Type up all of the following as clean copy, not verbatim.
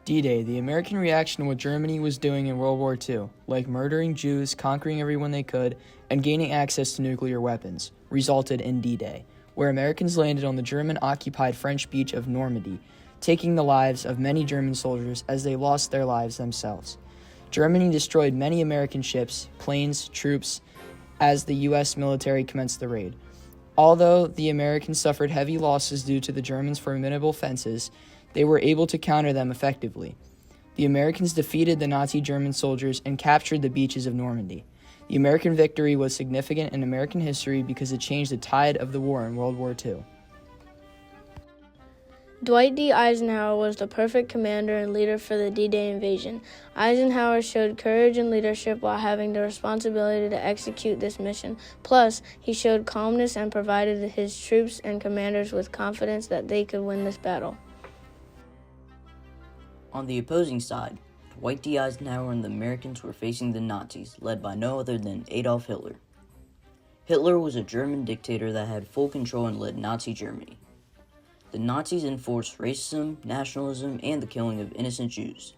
D-Day, the American reaction to what Germany was doing in World War II, like murdering Jews, conquering everyone they could, and gaining access to nuclear weapons, resulted in D-Day, where Americans landed on the German-occupied French beach of Normandy, taking the lives of many German soldiers as they lost their lives themselves. Germany destroyed many American ships, planes, troops, as the U.S. military commenced the raid. Although the Americans suffered heavy losses due to the Germans' formidable fences, they were able to counter them effectively. The Americans defeated the Nazi German soldiers and captured the beaches of Normandy. The American victory was significant in American history because it changed the tide of the war in World War II. Dwight D. Eisenhower was the perfect commander and leader for the D-Day invasion. Eisenhower showed courage and leadership while having the responsibility to execute this mission. Plus, he showed calmness and provided his troops and commanders with confidence that they could win this battle. On the opposing side, Dwight D. Eisenhower and the Americans were facing the Nazis, led by no other than Adolf Hitler. Hitler was a German dictator that had full control and led Nazi Germany. The Nazis enforced racism, nationalism, and the killing of innocent Jews.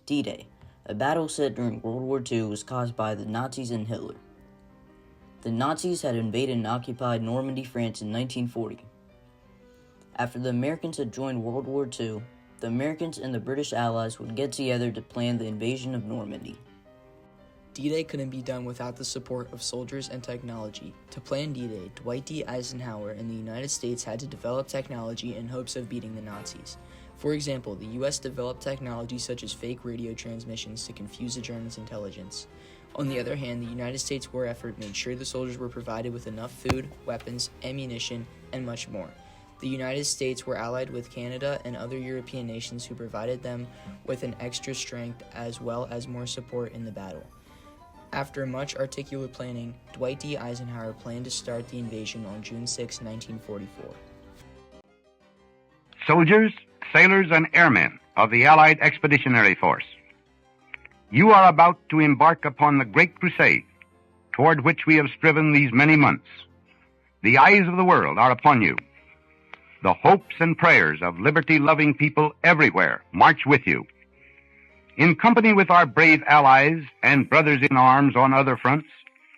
D-Day, a battle set during World War II, was caused by the Nazis and Hitler. The Nazis had invaded and occupied Normandy, France in 1940. After the Americans had joined World War II, the Americans and the British Allies would get together to plan the invasion of Normandy. D-Day couldn't be done without the support of soldiers and technology. To plan D-Day, Dwight D. Eisenhower and the United States had to develop technology in hopes of beating the Nazis. For example, the U.S. developed technology such as fake radio transmissions to confuse the Germans' intelligence. On the other hand, the United States war effort made sure the soldiers were provided with enough food, weapons, ammunition, and much more. The United States were allied with Canada and other European nations who provided them with an extra strength as well as more support in the battle. After much articulate planning, Dwight D. Eisenhower planned to start the invasion on June 6, 1944. Soldiers, sailors, and airmen of the Allied Expeditionary Force, you are about to embark upon the great crusade toward which we have striven these many months. The eyes of the world are upon you. The hopes and prayers of liberty-loving people everywhere march with you. In company with our brave allies and brothers in arms on other fronts,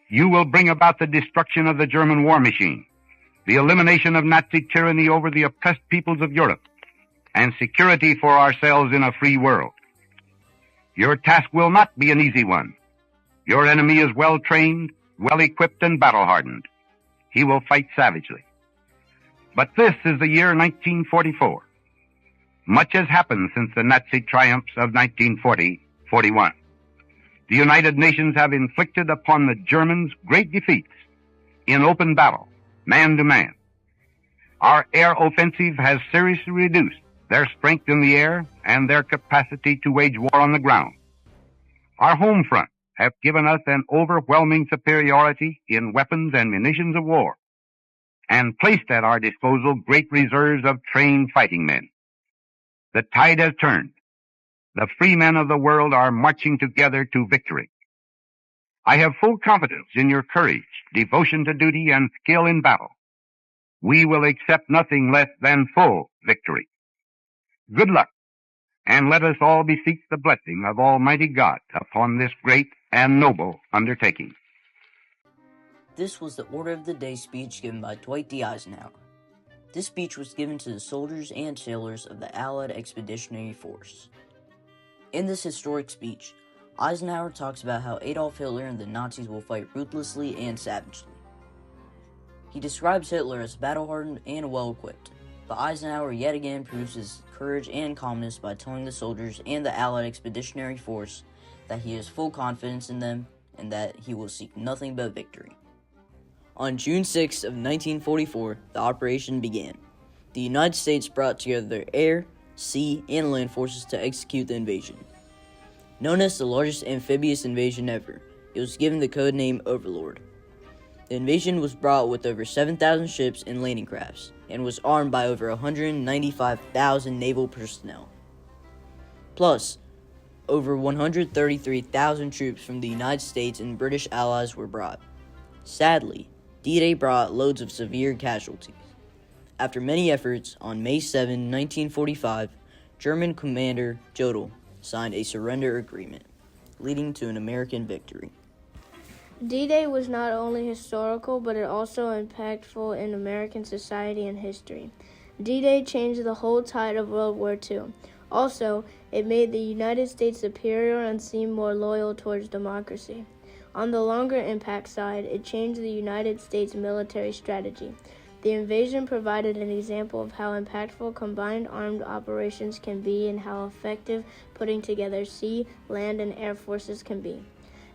you will bring about the destruction of the German war machine, the elimination of Nazi tyranny over the oppressed peoples of Europe, and security for ourselves in a free world. Your task will not be an easy one. Your enemy is well-trained, well-equipped, and battle-hardened. He will fight savagely. But this is the year 1944. Much has happened since the Nazi triumphs of 1940-41. The United Nations have inflicted upon the Germans great defeats in open battle, man to man. Our air offensive has seriously reduced their strength in the air and their capacity to wage war on the ground. Our home front have given us an overwhelming superiority in weapons and munitions of war, and placed at our disposal great reserves of trained fighting men. The tide has turned. The free men of the world are marching together to victory. I have full confidence in your courage, devotion to duty, and skill in battle. We will accept nothing less than full victory. Good luck, and let us all beseech the blessing of Almighty God upon this great and noble undertaking. This was the Order of the Day speech given by Dwight D. Eisenhower. This speech was given to the soldiers and sailors of the Allied Expeditionary Force. In this historic speech, Eisenhower talks about how Adolf Hitler and the Nazis will fight ruthlessly and savagely. He describes Hitler as battle-hardened and well-equipped, but Eisenhower yet again proves his courage and calmness by telling the soldiers and the Allied Expeditionary Force that he has full confidence in them and that he will seek nothing but victory. On June 6 of 1944, the operation began. The United States brought together their air, sea, and land forces to execute the invasion. Known as the largest amphibious invasion ever, it was given the code name Overlord. The invasion was brought with over 7,000 ships and landing crafts, and was armed by over 195,000 naval personnel. Plus, over 133,000 troops from the United States and British allies were brought. Sadly, D-Day brought loads of severe casualties. After many efforts, on May 7, 1945, German commander Jodl signed a surrender agreement, leading to an American victory. D-Day was not only historical, but it also impactful in American society and history. D-Day changed the whole tide of World War II. Also, it made the United States superior and seemed more loyal towards democracy. On the longer impact side, it changed the United States military strategy. The invasion provided an example of how impactful combined armed operations can be and how effective putting together sea, land, and air forces can be.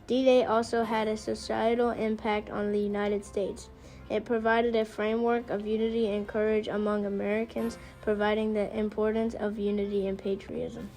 D-Day also had a societal impact on the United States. It provided a framework of unity and courage among Americans, providing the importance of unity and patriotism.